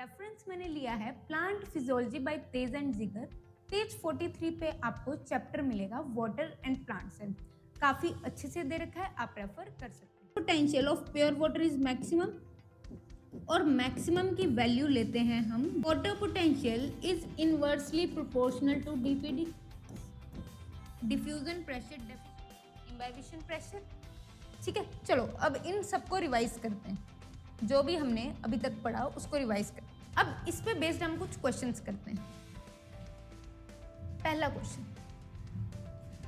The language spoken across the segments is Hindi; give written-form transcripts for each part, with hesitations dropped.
रेफरेंस मैंने लिया है plant physiology by Taiz and Zeiger. Page 43 पे आपको चैप्टर मिलेगा वाटर एंड प्लांट्स है। काफी अच्छे से दे रखा है, आप रेफर कर सकते हैं। Potential of pure water is maximum और मैक्सिमम की वैल्यू लेते हैं हम। Water potential is inversely proportional to DPD, diffusion pressure, imbibition pressure. ठीक है, चलो अब इन सबको रिवाइज करते हैं। जो भी हमने अभी तक पढ़ा उसको रिवाइज करते हैं। अब इस पे बेस्ड हम कुछ क्वेश्चंस करते हैं। पहला क्वेश्चन,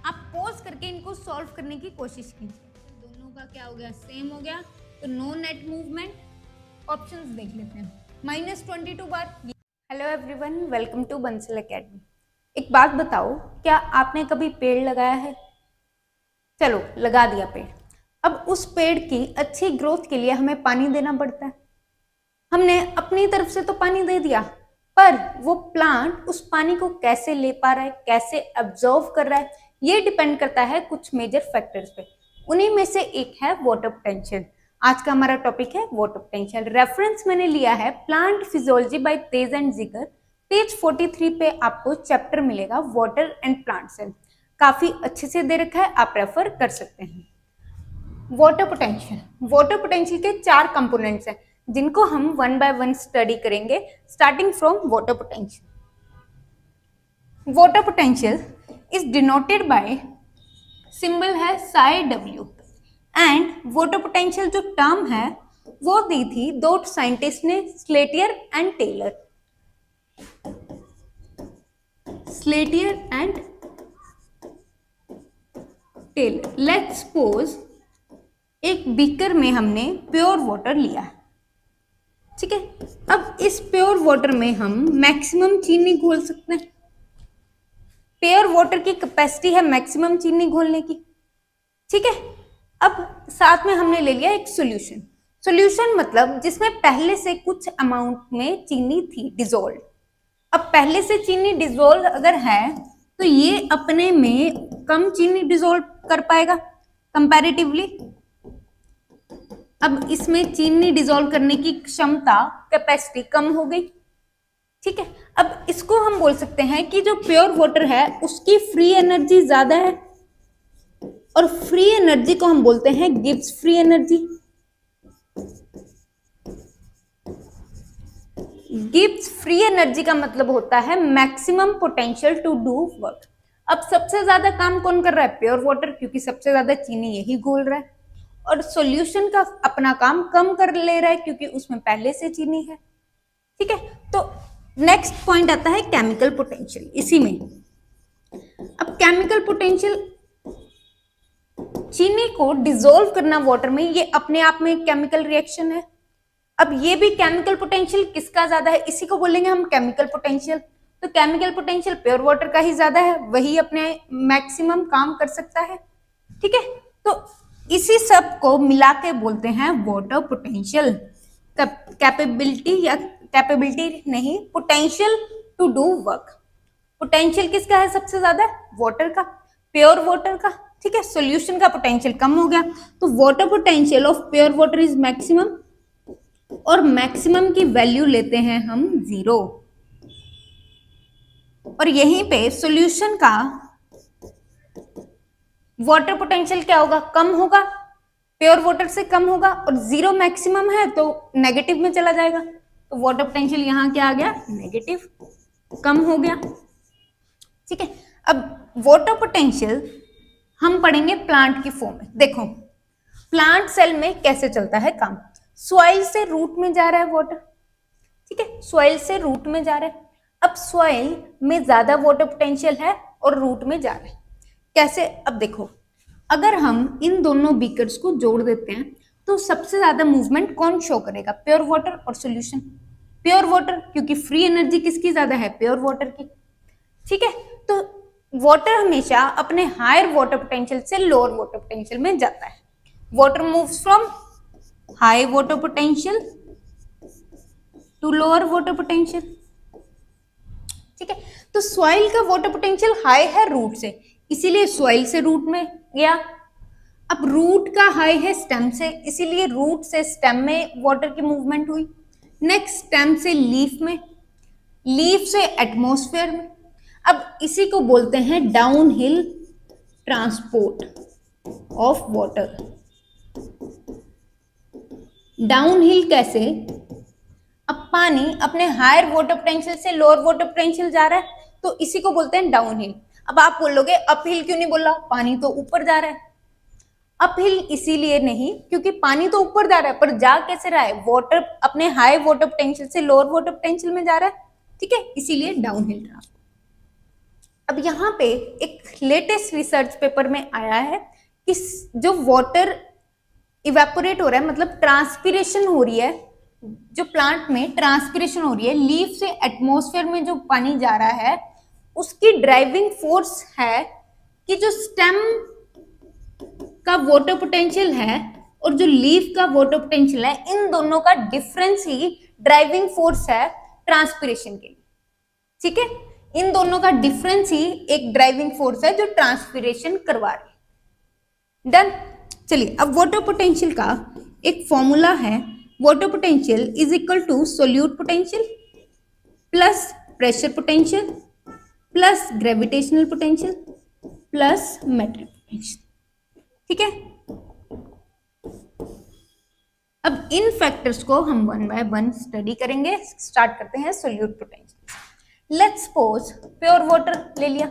आप पॉज करके इनको सॉल्व करने की कोशिश कीजिए। दोनों का क्या हो गया, सेम हो गया, तो नो नेट मूवमेंट। ऑप्शंस देख लेते हैं। -22 बार। Hello everyone, welcome to Bansal academy. एक बात बताओ, क्या आपने कभी पेड़ लगाया है? चलो लगा दिया पेड़। अब उस पेड़ की अच्छी ग्रोथ के लिए हमें पानी देना पड़ता है। हमने अपनी तरफ से तो पानी दे दिया, पर वो प्लांट उस पानी को कैसे ले पा रहा है, कैसे एब्जॉर्व कर रहा है, ये डिपेंड करता है कुछ मेजर फैक्टर्स पे। उन्हीं में से एक है वाटर पोटेंशियल। आज का हमारा टॉपिक है वाटर पोटेंशियल। रेफरेंस मैंने लिया है plant physiology by Taiz and Zeiger. Page 43 पे आपको चैप्टर मिलेगा वाटर एंड प्लांट्स है। काफी अच्छे से दे रखा है, आप रेफर कर सकते हैं। वाटर पोटेंशियल के 4 कंपोनेंट्स हैं, जिनको हम वन बाय वन स्टडी करेंगे, starting from water potential. Water potential is denoted by symbol है psi W. And water potential जो टर्म है वो दी थी दो साइंटिस्ट ने, Slatyer and Taylor. Slatyer and Taylor. Let's suppose एक बीकर में हमने प्योर वाटर लिया है, ठीक है। अब इस प्योर वाटर में हम मैक्सिमम चीनी घोल सकते हैं। प्योर वाटर की कैपेसिटी है मैक्सिमम चीनी घोलने की, ठीक है। अब साथ में हमने ले लिया एक सॉल्यूशन। सॉल्यूशन मतलब जिसमें पहले से कुछ अमाउंट में चीनी थी डिजोल्व। अब पहले से चीनी डिजोल्व अगर है तो ये अपने में कम चीनी डिजोल्व कर पाएगा कंपैरेटिवली। अब इसमें चीनी डिसॉल्व करने की क्षमता, कैपेसिटी कम हो गई, ठीक है। अब इसको हम बोल सकते हैं कि जो प्योर वाटर है उसकी फ्री एनर्जी ज्यादा है, और फ्री एनर्जी को हम बोलते हैं Gibbs free energy. Gibbs free energy का मतलब होता है maximum potential to do work. अब सबसे ज्यादा काम कौन कर रहा है? प्योर वाटर, क्योंकि सबसे ज्यादा चीनी यही घोल रहा है। और सॉल्यूशन का अपना काम कम कर ले रहा है क्योंकि उसमें पहले से चीनी है, ठीक है। तो नेक्स्ट पॉइंट आता है केमिकल पोटेंशियल। इसी में अब केमिकल पोटेंशियल, चीनी को डिसॉल्व करना वाटर में, ये अपने आप में केमिकल रिएक्शन है। अब ये भी केमिकल पोटेंशियल किसका ज्यादा है, इसी को बोलेंगे हम केमिकल पोटेंशियल। तो केमिकल पोटेंशियल प्योर वाटर का ही ज्यादा है, वही अपने मैक्सिमम काम कर सकता है, ठीक है। तो इसी सब को मिला के बोलते हैं वाटर पोटेंशियल। कैपेबिलिटी या कैपेबिलिटी नहीं, potential to do work. Potential किसका है सबसे ज्यादा? वाटर का, प्योर वाटर का, ठीक है। सॉल्यूशन का पोटेंशियल कम हो गया, तो water potential of pure water is maximum, और मैक्सिमम की वैल्यू लेते हैं हम 0। और यहीं पे सॉल्यूशन का वाटर पोटेंशियल क्या होगा? कम होगा, प्योर वाटर से कम होगा, और 0 मैक्सिमम है तो नेगेटिव में चला जाएगा। तो वाटर पोटेंशियल यहां क्या आ गया? नेगेटिव, कम हो गया, ठीक है। अब वाटर पोटेंशियल हम पढ़ेंगे प्लांट की फॉर्म में। देखो प्लांट सेल में कैसे चलता है काम। सॉइल से रूट में जा रहा है वाटर, ठीक है। सॉइल से रूट में जा रहा है। अब सॉइल में ज्यादा वाटर पोटेंशियल है और रूट में जा रहा है। कैसे? अब देखो, अगर हम इन दोनों बीकर्स को जोड़ देते हैं तो सबसे ज्यादा मूवमेंट कौन शो करेगा? प्योर वाटर और सॉल्यूशन। प्योर वाटर, क्योंकि फ्री एनर्जी किसकी ज्यादा है? प्योर वाटर की, ठीक है। तो वाटर हमेशा अपने हायर वाटर पोटेंशियल से लोअर वाटर पोटेंशियल में जाता है। Water moves from high water potential to lower water potential, ठीक है। तो सॉइल का वाटर पोटेंशियल हाई है रूट से, इसीलिए सॉइल से रूट में गया। अब रूट का हाई है स्टेम से, इसीलिए रूट से स्टेम में वाटर की मूवमेंट हुई। नेक्स्ट स्टेम से लीफ में, लीफ से एटमॉस्फेयर में। अब इसी को बोलते हैं down hill transport of water. Down hill कैसे? अब पानी अपने हायर वाटर पोटेंशियल से लोअर वाटर पोटेंशियल जा रहा है, तो इसी को बोलते हैं डाउन हिल। अब आप बोलोगे अप हिल क्यों नहीं बोला, पानी तो ऊपर जा रहा है। अप हिल इसीलिए नहीं क्योंकि पानी तो ऊपर जा रहा है, पर जा कैसे रहा है, वाटर अपने हाई वाटर पोटेंशियल से लोअर वाटर पोटेंशियल में जा रहा है, ठीक है, इसीलिए डाउन हिल ट्रांसपोर्ट। अब यहाँ पे एक लेटेस्ट रिसर्च पेपर में आया है कि जो वाटर इवेपोरेट हो रहा है, मतलब ट्रांसपिरेशन हो रही है, जो प्लांट में ट्रांसपिरेशन हो रही है, लीफ से एटमॉस्फेयर में जो पानी जा रहा है, उसकी ड्राइविंग फोर्स है कि जो स्टेम का वाटर पोटेंशियल है और जो लीफ का वाटर पोटेंशियल है, इन दोनों का डिफरेंस ही ड्राइविंग फोर्स है ट्रांसपिरेशन के लिए, ठीक है। इन दोनों का डिफरेंस ही एक ड्राइविंग फोर्स है जो ट्रांसपिरेशन करवा रही है। डन। चलिए, अब वाटर पोटेंशियल का एक फॉर्मूला है, water potential is equal to solute potential plus pressure potential plus gravitational potential plus matric potential, ठीक है। अब इन फैक्टर्स को हम वन बाय वन स्टडी करेंगे। स्टार्ट करते हैं solute potential. Let's suppose pure water ले लिया।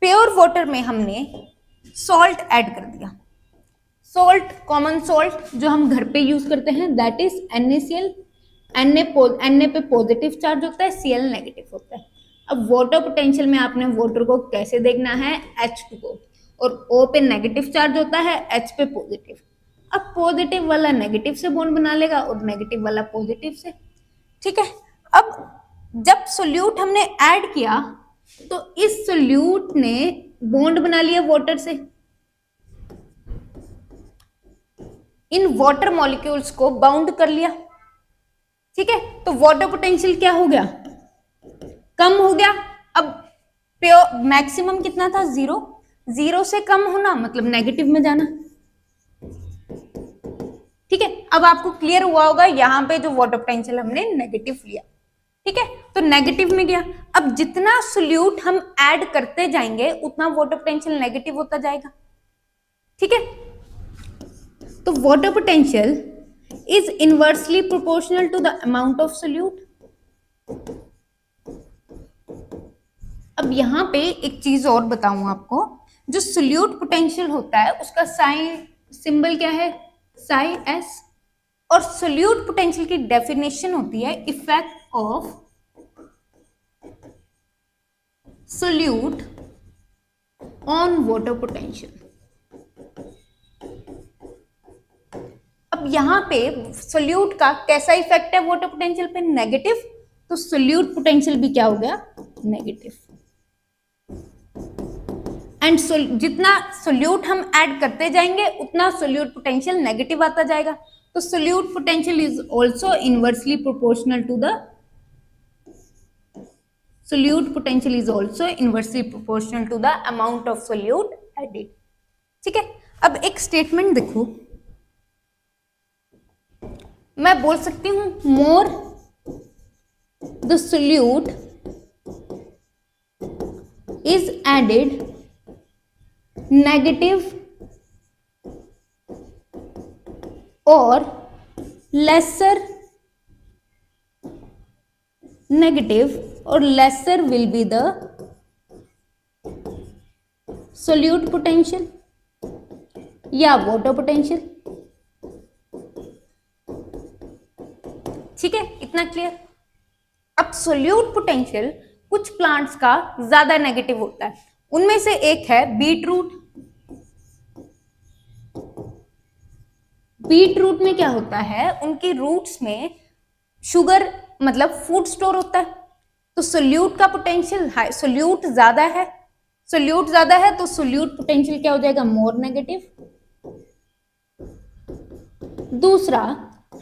प्योर वाटर में हमने सॉल्ट ऐड कर दिया। सॉल्ट, कॉमन सॉल्ट जो हम घर पे यूज करते हैं, दैट इज NaCl। Na पे पॉजिटिव चार्ज होता है, Cl नेगेटिव होता है। अब वाटर पोटेंशियल में आपने वाटर को कैसे देखना है, H2O, और O पे नेगेटिव चार्ज होता है, H पे पॉजिटिव। अब पॉजिटिव वाला नेगेटिव से बॉन्ड बना लेगा और नेगेटिव वाला पॉजिटिव से, ठीक है। अब जब सोल्यूट हमने ऐड किया तो इस सोल्यूट ने बॉन्ड बना लिया वाटर से, इन वाटर मॉलिक्यूल्स को बाउंड कर लिया, ठीक है। तो वाटर पोटेंशियल क्या हो गया, कम हो गया। अब प्योर मैक्सिमम कितना था, 0। 0 से कम होना मतलब नेगेटिव में जाना, ठीक है। अब आपको क्लियर हुआ होगा, यहां पे जो वाटर पोटेंशियल हमने नेगेटिव लिया, ठीक है, तो नेगेटिव में गया। अब जितना सोल्यूट हम ऐड करते जाएंगे उतना वाटर पोटेंशियल नेगेटिव होता जाएगा, ठीक है। तो water potential is inversely proportional to the amount of solute. अब यहां पे एक चीज और बताऊं आपको, जो सोल्यूट पोटेंशियल होता है उसका साइन सिंबल क्या है, साई S, और सोल्यूट पोटेंशियल की डेफिनेशन होती है effect of solute on water potential. अब यहां पे सोल्यूट का कैसा इफेक्ट है वाटर पोटेंशियल पे, नेगेटिव, तो सोल्यूट पोटेंशियल भी क्या हो गया, नेगेटिव। एंड जितना सोल्यूट हम ऐड करते जाएंगे उतना सोल्यूट पोटेंशियल नेगेटिव आता जाएगा। तो solute potential is also inversely proportional to the solute potential is also inversely proportional to the amount of solute added, ठीक है। अब एक स्टेटमेंट देखो, मैं बोल सकती हूं more the solute is added negative और लेसर नेगेटिव और lesser will be the solute potential या वाटर पोटेंशियल, ठीक है, इतना क्लियर। अब सोल्यूट पोटेंशियल कुछ प्लांट्स का ज्यादा नेगेटिव होता है, उनमें से एक है बीट रूट। बीट रूट में क्या होता है, उनकी रूट्स में शुगर मतलब फूड स्टोर होता है, तो सोल्यूट का पोटेंशियल हाई, सोल्यूट ज्यादा है, सोल्यूट ज्यादा है तो सोल्यूट पोटेंशियल क्या हो जाएगा, मोर नेगेटिव। दूसरा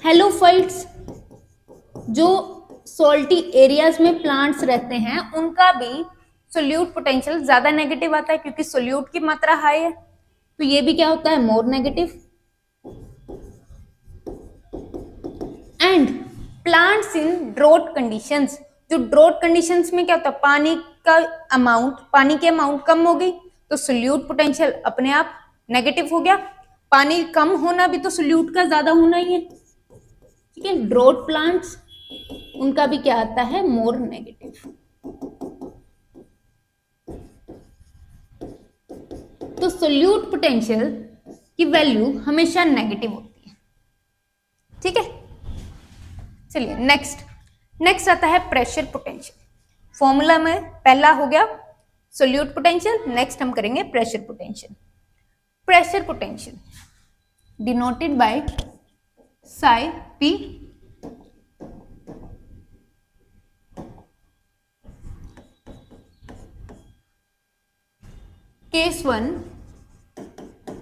हेलोफाइट्स, जो सॉल्टी एरियाज में प्लांट्स रहते हैं उनका भी सोल्यूट पोटेंशियल ज्यादा नेगेटिव आता है क्योंकि सोल्यूट की मात्रा हाई है, तो ये भी क्या होता है, more negative. And plants in drought conditions, जो ड्रॉट कंडीशंस में क्या होता है, पानी की अमाउंट कम हो गई तो सोल्यूट पोटेंशियल अपने आप नेगेटिव हो गया। पानी कम होना भी तो सोल्यूट का ज्यादा होना ही है, ठीक है। ड्रॉट प्लांट्स उनका भी क्या आता है, मोर नेगेटिव। तो सोल्यूट पोटेंशियल की वैल्यू हमेशा नेगेटिव होती है, ठीक है। चलिए नेक्स्ट आता है प्रेशर पोटेंशियल। फॉर्मूला में पहला हो गया सोल्यूट पोटेंशियल, नेक्स्ट हम करेंगे pressure potential. Pressure potential denoted by Sai P. Case 1,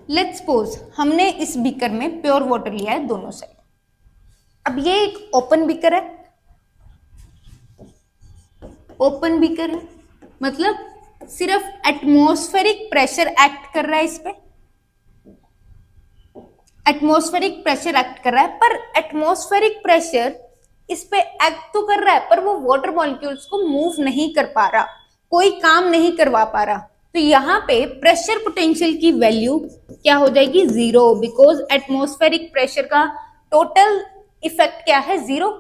let's suppose हमने इस बीकर में प्योर वाटर लिया है दोनों साइड। अब ये एक ओपन बीकर है, ओपन बीकर है मतलब सिर्फ एटमॉस्फेरिक प्रेशर एक्ट कर रहा है इस पे, एटमॉस्फेरिक प्रेशर एक्ट कर रहा है, पर एटमॉस्फेरिक प्रेशर इस पे एक्ट तो कर रहा है पर वो वाटर मॉलिक्यूल्स को मूव नहीं कर पा रहा, कोई काम नहीं करवा पा रहा। तो यहाँ पे प्रेशर पोटेंशियल की वैल्यू क्या हो जाएगी, 0, बिकॉज एटमॉस्फेरिक प्रेशर का टोटल इफेक्ट क्या है, 0,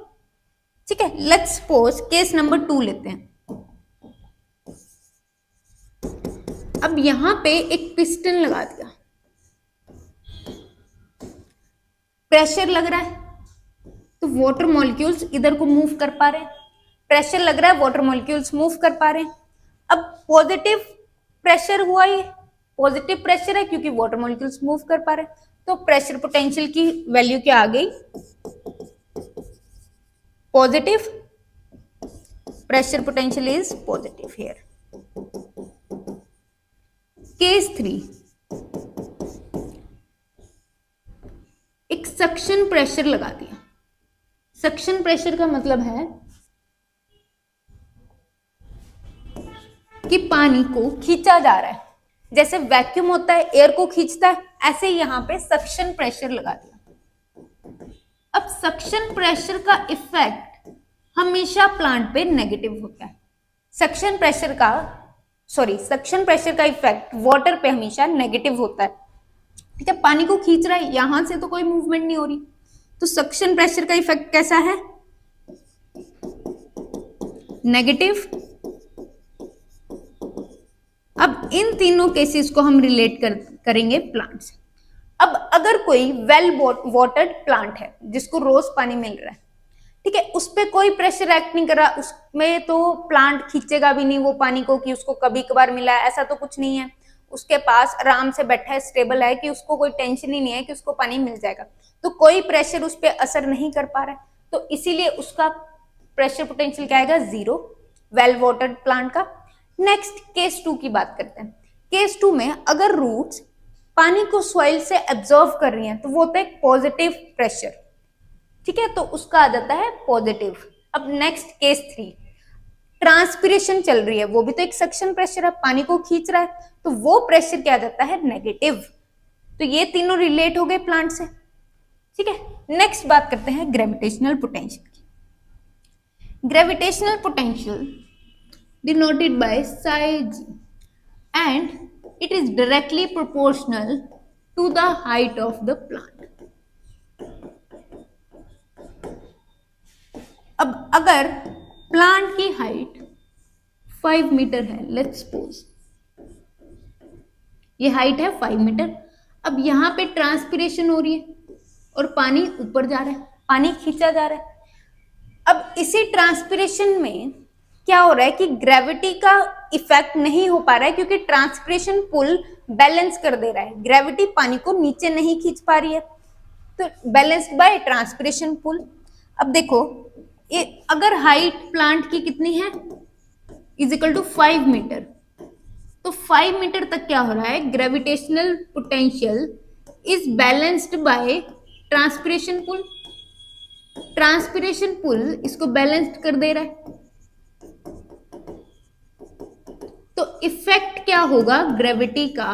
ठीक है। लेट्स सपोज केस नंबर 2 लेते हैं। अब यहां पे एक पिस्टन लगा दिया, प्रेशर लग रहा है तो वाटर मॉलिक्यूल्स इधर को मूव कर पा रहे हैं, प्रेशर लग रहा है वाटर मॉलिक्यूल्स मूव कर पा रहे हैं। अब पॉजिटिव प्रेशर हुआ, ये पॉजिटिव प्रेशर है क्योंकि वाटर मॉलिक्यूल्स मूव कर पा रहे हैं, तो प्रेशर पोटेंशियल की वैल्यू क्या आ गई, positive. Pressure potential is positive here. Case 3, एक सक्शन प्रेशर लगा दिया। सक्शन प्रेशर का मतलब है कि पानी को खींचा जा रहा है, जैसे वैक्यूम होता है एयर को खींचता है, ऐसे यहां पे सक्शन प्रेशर लगा दिया। अब सक्शन प्रेशर का इफेक्ट हमेशा प्लांट पे नेगेटिव होता है। सक्शन प्रेशर का इफेक्ट वाटर पे हमेशा नेगेटिव होता है, ठीक है। पानी को खींच रहा है, यहां से तो कोई मूवमेंट नहीं हो रही, तो सक्शन प्रेशर का इफेक्ट कैसा है, नेगेटिव। अब इन तीनों केसेस को हम रिलेट करेंगे प्लांट से। अब अगर कोई वेल वाटर्ड प्लांट है जिसको रोज पानी मिल रहा है, ठीक है, उस पर कोई प्रेशर एक्ट नहीं कर रहा, उसमें तो प्लांट खींचेगा भी नहीं वो पानी को कि उसको कभी कभार मिला है, ऐसा तो कुछ नहीं है। उसके पास आराम से बैठा है, स्टेबल है कि उसको कोई टेंशन ही नहीं है कि उसको पानी मिल जाएगा, तो कोई प्रेशर उस पर असर नहीं कर पा रहा है, तो इसीलिए उसका प्रेशर पोटेंशियल क्या आएगा, 0, वेल वाटर्ड प्लांट का। नेक्स्ट केस 2 की बात करते हैं। केस 2 में अगर रूट्स पानी को सॉइल से एब्जॉर्व कर रही हैं तो वो होता है पॉजिटिव प्रेशर, ठीक है, तो उसका आ जाता है पॉजिटिव। अब नेक्स्ट केस 3, ट्रांसपिरेशन चल रही है, वो भी तो एक सक्शन प्रेशर है, पानी को खींच रहा है, तो वो प्रेशर क्या आ जाता है, नेगेटिव। तो ये तीनों रिलेट हो गए प्लांट से, ठीक है। नेक्स्ट बात करते हैं ग्रेविटेशनल पोटेंशियल की। Gravitational potential denoted by psi g and it is directly proportional to the height of the plant. अब अगर प्लांट की हाइट 5 मीटर है, लेट्स सपोज ये हाइट है 5 मीटर। अब यहाँ पे ट्रांसपिरेशन हो रही है और पानी ऊपर जा रहा है, पानी खींचा जा रहा है। अब इसी ट्रांसपिरेशन में क्या हो रहा है कि ग्रेविटी का इफेक्ट नहीं हो पा रहा है क्योंकि ट्रांसपिरेशन पुल बैलेंस कर दे रहा है, ग्रेविटी पानी को नीचे नहीं खींच पा रही है, तो बैलेंस्ड बाय ट्रांसपिरेशन पुल। अब देखो ये अगर हाइट प्लांट की कितनी है, इज इक्वल टू 5 मीटर, तो 5 मीटर तक क्या हो रहा है, gravitational potential is balanced by transpiration pull. Transpiration pull इसको बैलेंस्ड कर दे रहा है, तो इफेक्ट क्या होगा ग्रेविटी का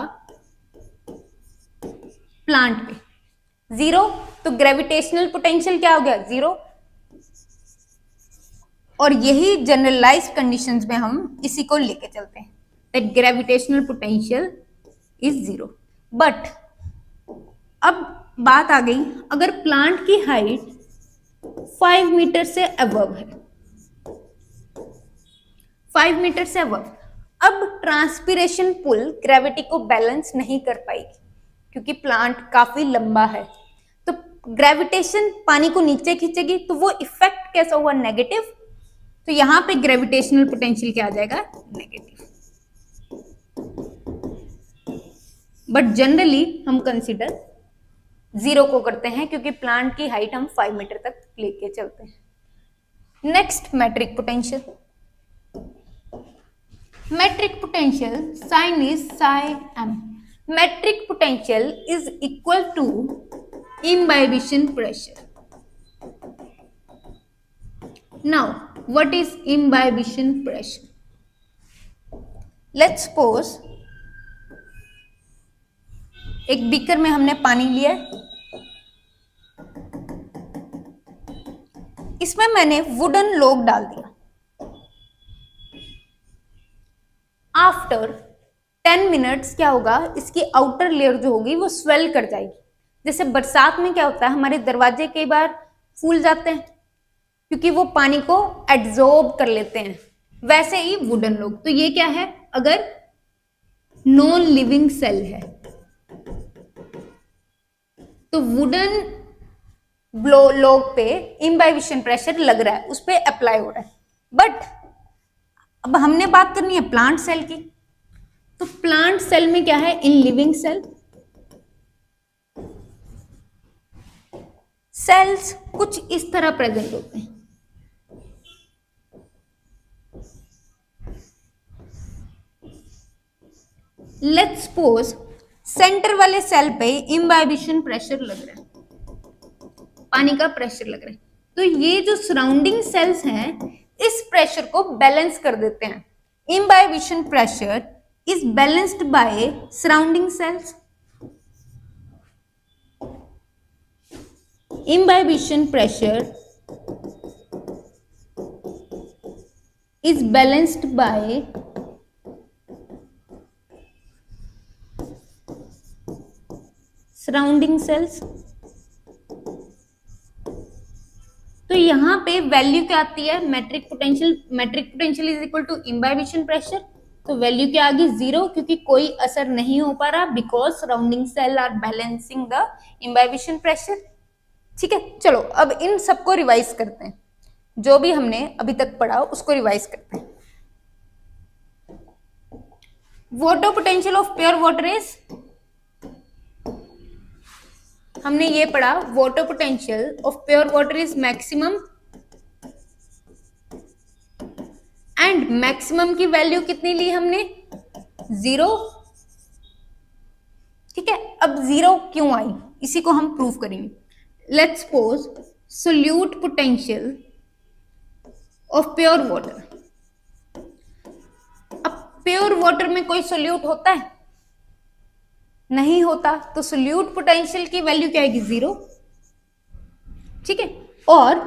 प्लांट पे, 0। तो ग्रेविटेशनल पोटेंशियल क्या हो गया, 0। और यही जनरलाइज कंडीशंस में हम इसी को लेके चलते हैं that gravitational potential is zero. But अब बात आ गई, अगर प्लांट की हाइट 5 मीटर से अबव है, 5 मीटर से अबव, अब ट्रांसपिरेशन पुल ग्रेविटी को बैलेंस नहीं कर पाएगी क्योंकि प्लांट काफी लंबा है, तो ग्रेविटेशन पानी को नीचे खींचेगी, तो वो इफेक्ट कैसा हुआ, नेगेटिव। तो यहां पे ग्रेविटेशनल पोटेंशियल क्या आ जाएगा, नेगेटिव। बट जनरली हम कंसीडर जीरो को करते हैं क्योंकि प्लांट की हाइट हम 5 मीटर तक लेके चलते हैं। Next metric potential. metric potential sign is psi m. Metric potential is equal to imbibition pressure. Now what is imbibition pressure? Let's suppose एक बीकर में हमने पानी लिया, इसमें मैंने वुडन लॉग डाल दिया। आफ्टर 10 मिनट्स क्या होगा, इसकी आउटर लेयर जो होगी वो स्वेल कर जाएगी। जैसे बरसात में क्या होता है, हमारे दरवाजे कई बार फूल जाते हैं क्योंकि वो पानी को एब्जॉर्ब कर लेते हैं, वैसे ही वुडन लॉग। तो ये क्या है, अगर नॉन लिविंग सेल है तो वुडन लॉग पे इम्बाइबिशन प्रेशर लग रहा है, उस पे अप्लाई हो रहा है। बट अब हमने बात करनी है प्लांट सेल की, तो प्लांट सेल में क्या है, इन लिविंग सेल सेल्स कुछ इस तरह प्रेजेंट होते हैं। लेट्स सपोज सेंटर वाले सेल पे इम्बाइबिशन प्रेशर लग रहा है, पानी का प्रेशर लग रहा है, तो ये जो सराउंडिंग सेल्स हैं इस प्रेशर को बैलेंस कर देते हैं। Imbibition pressure is balanced by surrounding cells. Imbibition pressure is balanced by surrounding cells. तो यहां पे वैल्यू क्या आती है, metric potential is equal to imbibition pressure. तो वैल्यू क्या आ गई, 0, क्योंकि कोई असर नहीं हो पा रहा because surrounding cell are balancing the imbibition pressure. ठीक है, चलो अब इन सबको रिवाइज करते हैं, जो भी हमने अभी तक पढ़ा उसको रिवाइज करते हैं। Water potential of pure water is, हमने ये पढ़ा, water potential of pure water is maximum, and maximum की वैल्यू कितनी ली हमने, 0। ठीक है, अब 0 क्यों आई, इसी को हम प्रूव करेंगे। Let's suppose solute potential of pure water. अब प्योर वाटर में कोई सोल्यूट होता है, नहीं होता, तो सोल्यूट पोटेंशियल की वैल्यू क्या आएगी, 0। ठीक है, और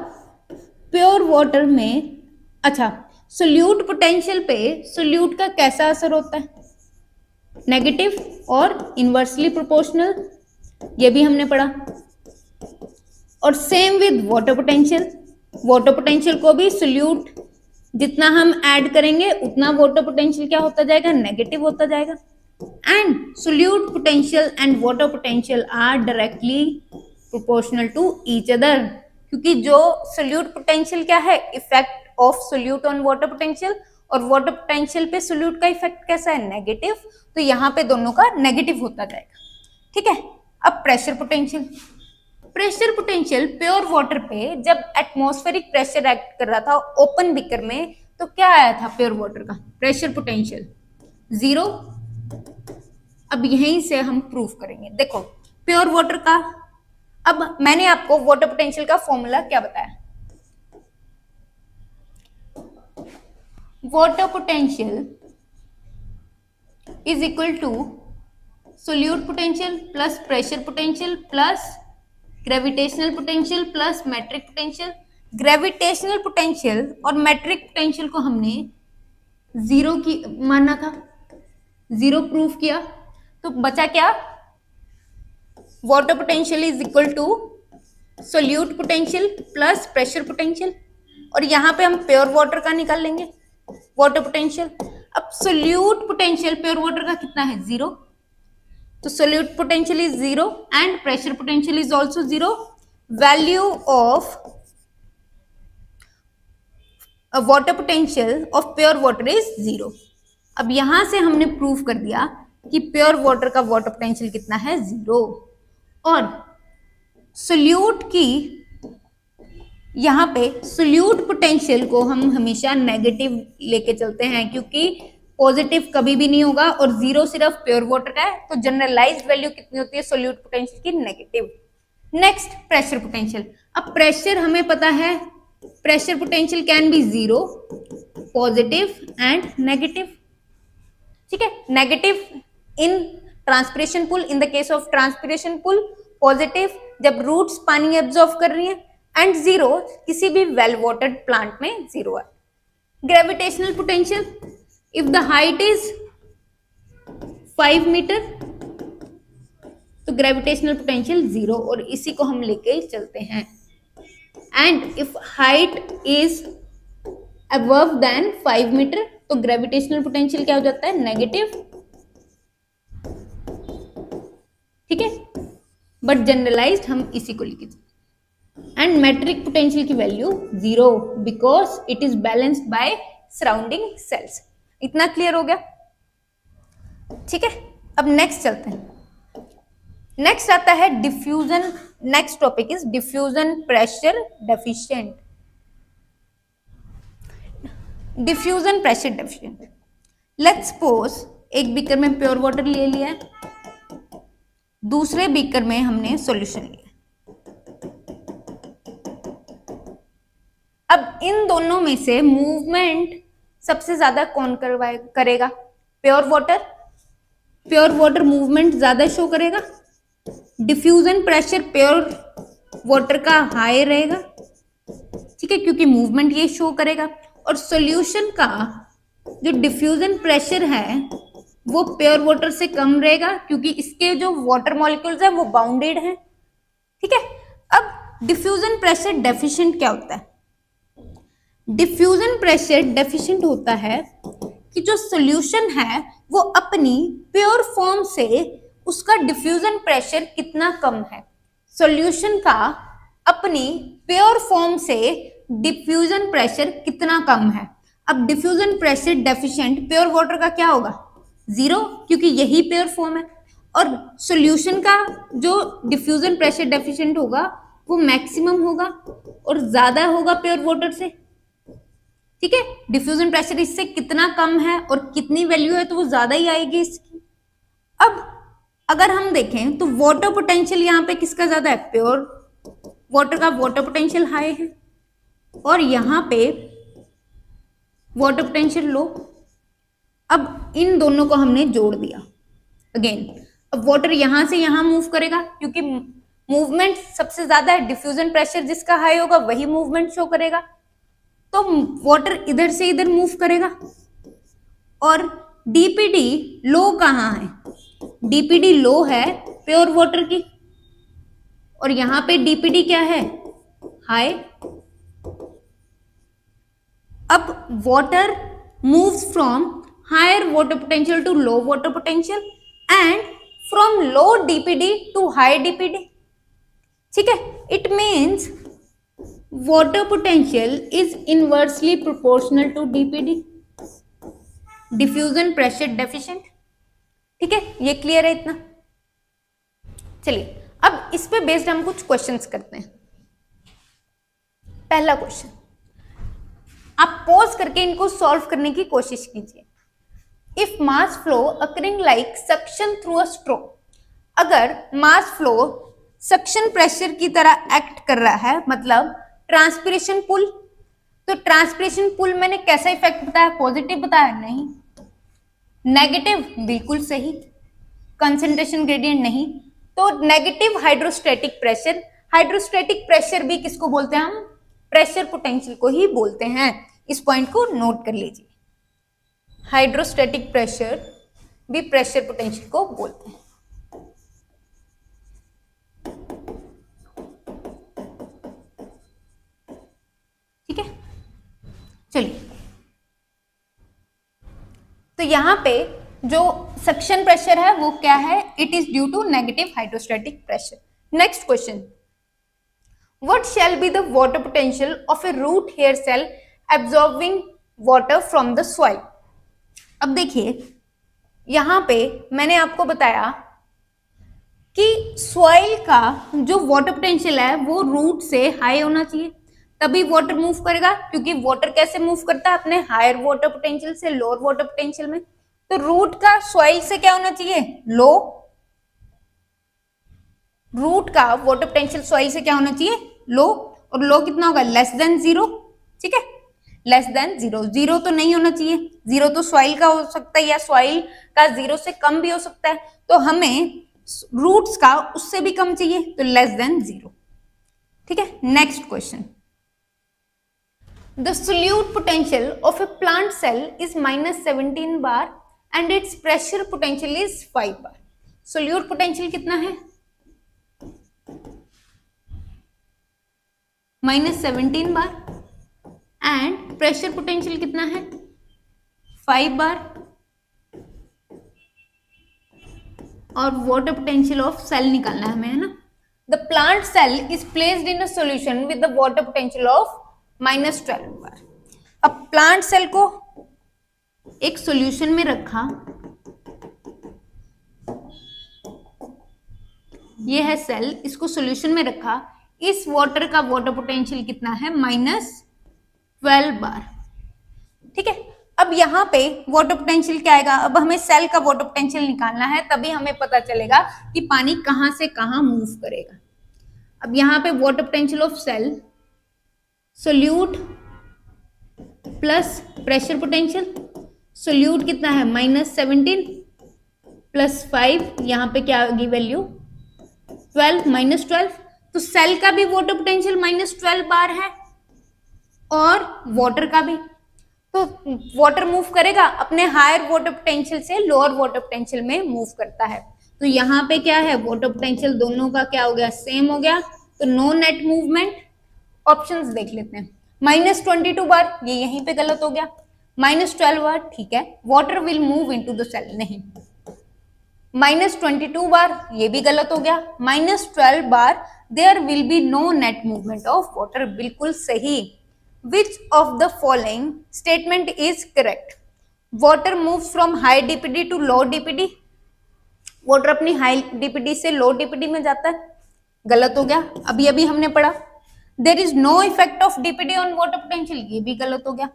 प्योर वाटर में, अच्छा, सोल्यूट पोटेंशियल पे सोल्यूट का कैसा असर होता है, नेगेटिव और इनवर्सली प्रोपोर्शनल, ये भी हमने पढ़ा। और same with water potential, water potential को भी सोल्यूट जितना हम ऐड करेंगे उतना वाटर पोटेंशियल क्या होता जाएगा, नेगेटिव होता जाएगा। And solute potential and water potential are directly proportional to each other, क्योंकि जो solute potential क्या है, effect of solute on water potential, और water potential पे solute का effect कैसा है, नेगेटिव, तो यहाँ पे दोनों का नेगेटिव होता जाएगा। ठीक है, अब pressure potential. Pressure potential pure water पे जब एटमॉस्फेरिक प्रेशर एक्ट कर रहा था ओपन बीकर में, तो क्या आया था प्योर वाटर का प्रेशर पोटेंशियल, 0। अब यहीं से हम प्रूफ करेंगे। देखो प्योर वाटर का, अब मैंने आपको वाटर पोटेंशियल का फॉर्मूला क्या बताया, water potential is equal to solute potential plus pressure potential plus gravitational potential plus metric potential, gravitational potential और मेट्रिक पोटेंशियल को हमने जीरो की माना था, जीरो प्रूफ किया, तो बचा क्या, water potential is equal to solute potential plus pressure potential, और यहां पे हम प्योर वाटर का निकाल लेंगे वाटर पोटेंशियल। अब सोल्यूट पोटेंशियल प्योर वाटर का कितना है, जीरो, तो solute potential is zero and pressure potential is also zero. Value of water potential of pure water is zero. अब यहां से हमने प्रूव कर दिया कि प्योर वाटर का वाटर पोटेंशियल कितना है, जीरो। और सोल्यूट की यहाँ पे सोल्यूट पोटेंशियल को हम हमेशा नेगेटिव लेके चलते हैं, क्योंकि पॉजिटिव कभी भी नहीं होगा और जीरो सिर्फ प्योर वाटर का है, तो जनरलाइज्ड वैल्यू कितनी होती है सोल्यूट पोटेंशियल की, नेगेटिव। Next pressure potential. अब प्रेशर हमें पता है, pressure potential can be zero, positive and negative, ठीक है। Negative in transpiration pull, in the case of transpiration pull, positive जब रूट्स पानी एब्जॉर्ब कर रही है, एंड जीरो किसी भी वेल वाटर्ड प्लांट में जीरो है। Gravitational potential, if the height is 5 metre तो ग्रेविटेशनल पोटेंशियल जीरो, और इसी को हम लेके चलते हैं। And if height is above than 5 metre तो ग्रेविटेशनल पोटेंशियल क्या हो जाता है, नेगेटिव, ठीक है। बट जनरलाइज्ड हम इसी को लिखे। एंड मेट्रिक पोटेंशियल की value zero because it is balanced by surrounding sales. इतना क्लियर हो गया, ठीक है। अब नेक्स्ट चलते हैं। नेक्स्ट आता है diffusion. Next topic is diffusion pressure deficient. Diffusion pressure deficient, let's suppose एक बीकर में प्योर वाटर ले लिया है, दूसरे बीकर में हमने सॉल्यूशन लिया। अब इन दोनों में से मूवमेंट सबसे ज्यादा कौन करेगा, pure water. Pure water movement ज्यादा शो करेगा। डिफ्यूजन प्रेशर प्योर वाटर का हाई रहेगा, ठीक है, क्योंकि मूवमेंट ये शो करेगा। और सॉल्यूशन का जो डिफ्यूजन प्रेशर है वो प्योर वाटर से कम रहेगा, क्योंकि इसके जो वाटर मॉलिक्यूल्स है वो बाउंडेड हैं, ठीक है। अब डिफ्यूजन प्रेशर डेफिशिएंट क्या होता है? डिफ्यूजन प्रेशर डेफिशिएंट होता है कि जो सॉल्यूशन है वो अपनी प्योर फॉर्म से उसका डिफ्यूजन प्रेशर कितना कम है। सॉल्यूशन का अपनी प्योर फॉर्म से डिफ्यूजन प्रेशर कितना कम है। अब diffusion pressure deficient pure water का क्या होगा, जीरो, क्योंकि यही प्योर फॉर्म है। और सॉल्यूशन का जो डिफ्यूजन प्रेशर डेफिशिएंट होगा वो मैक्सिमम होगा और ज्यादा होगा प्योर वाटर से, ठीक है। डिफ्यूजन प्रेशर इससे कितना कम है और कितनी वैल्यू है तो वो ज्यादा ही आएगी इसकी। अब अगर हम देखें तो वाटर पोटेंशियल यहाँ पे किसका ज्यादा है, प्योर वाटर का वाटर पोटेंशियल हाई है, और यहाँ पे वाटर पोटेंशियल लो। अब इन दोनों को हमने जोड़ दिया अगेन। अब वाटर यहां से यहां मूव करेगा, क्योंकि मूवमेंट सबसे ज्यादा है, डिफ्यूजन प्रेशर जिसका हाई होगा वही मूवमेंट शो करेगा, तो वाटर इधर से इधर मूव करेगा। और डीपीडी लो कहाँ है, डीपीडी लो है प्योर वाटर की, और यहां पे डीपीडी क्या है, हाई। अब water moves from higher water potential to low water potential and from low DPD to high DPD, ठीक है। It means water potential is inversely proportional to DPD, diffusion pressure deficient, ठीक है। ये क्लियर है इतना। चलिए अब इस पे बेस्ड हम कुछ क्वेश्चंस करते हैं। पहला क्वेश्चन, आप पॉज करके इनको सॉल्व करने की कोशिश कीजिए। If mass flow occurring like suction through a straw, अगर मास फ्लो सक्शन प्रेशर की तरह एक्ट कर रहा है, मतलब ट्रांसपिरेशन पुल, तो ट्रांसपिरेशन पुल मैंने कैसा इफेक्ट बताया, पॉजिटिव बताया, नहीं। नेगेटिव, बिल्कुल सही। कंसंट्रेशन ग्रेडियंट नहीं, तो negative hydrostatic pressure. Hydrostatic pressure भी किसको बोलते हैं हम, प्रेशर पोटेंशियल को ही बोलते हैं। इस पॉइंट को नोट कर लीजिए, हाइड्रोस्टैटिक प्रेशर भी प्रेशर पोटेंशियल को बोलते हैं। ठीक है, चलिए, तो यहां पे जो सक्शन प्रेशर है वो क्या है, it is due to negative hydrostatic pressure. Next question, what shall be the water potential of a root hair cell absorbing water from the soil. अब देखिए यहां पे मैंने आपको बताया कि सॉइल का जो वाटर पोटेंशियल है वो रूट से हाई होना चाहिए, तभी वाटर मूव करेगा, क्योंकि वाटर कैसे मूव करता है, अपने हायर वाटर पोटेंशियल से लोअर वाटर पोटेंशियल में। तो रूट का सॉइल से क्या होना चाहिए, लो। रूट का वाटर पोटेंशियल सॉइल से क्या होना चाहिए, लो, और लो कितना होगा, लेस देन 0। ठीक है, लेस देन 0। 0 तो नहीं होना चाहिए, 0 तो सॉइल का हो सकता है या सॉइल का 0 से कम भी हो सकता है, तो हमें रूट्स का उससे भी कम चाहिए, तो लेस देन 0। ठीक है, next question, the solute potential of a plant cell is -17 bar and its pressure potential is 5 bar। solute potential कितना है, -17 बार, एंड प्रेशर पोटेंशियल कितना है, 5 बार, और वाटर पोटेंशियल ऑफ सेल निकालना है हमें, है ना। The plant cell is placed in a solution with the water potential of -12 bar. अब प्लांट सेल को एक सॉल्यूशन में रखा, ये है सेल, इसको सॉल्यूशन में रखा, इस वाटर का वाटर पोटेंशियल कितना है, -12 बार। ठीक है, अब यहाँ पे वाटर पोटेंशियल क्या आएगा, अब हमें सेल का वाटर पोटेंशियल निकालना है, तभी हमें पता चलेगा कि पानी कहां से कहां मूव करेगा। अब यहाँ पे water potential of cell, solute plus pressure potential, solute कितना है, -17 प्लस 5, यहाँ पे क्या आएगी वैल्यू, 12, -12। तो सेल का भी वाटर पोटेंशियल -12 बार है और वाटर का भी, तो वाटर मूव करेगा अपने हायर वाटर पोटेंशियल से लोअर वाटर पोटेंशियल में मूव करता है। तो यहाँ पे क्या है, वाटर पोटेंशियल दोनों का क्या हो गया, सेम हो गया, तो नो नेट मूवमेंट। ऑप्शंस देख लेते हैं, -22 बार, ये यहीं पे गलत हो गया, -12 बार ठीक है, water will move into the cell, नहीं, -22 बार ये भी गलत हो गया, -12 बार there will be no net movement of water, बिल्कुल सही। Which of the following statement is correct? Water moves from high DPD to low DPD। Water अपनी हाई DPD से लो DPD में जाता है, गलत हो गया, अभी अभी हमने पढ़ा। There is no effect of DPD on water potential, ये भी गलत हो गया।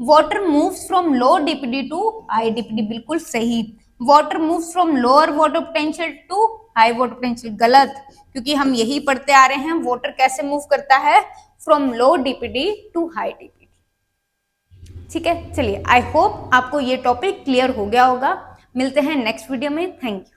Water moves from low DPD to high DPD, बिल्कुल सही। Water moves from lower water potential to high water potential, गलत, क्योंकि हम यही पढ़ते आ रहे हैं वाटर कैसे मूव करता है, from low DPD to high DPD। ठीक है, चलिए, आई होप आपको ये टॉपिक क्लियर हो गया होगा। मिलते हैं नेक्स्ट वीडियो में, थैंक यू।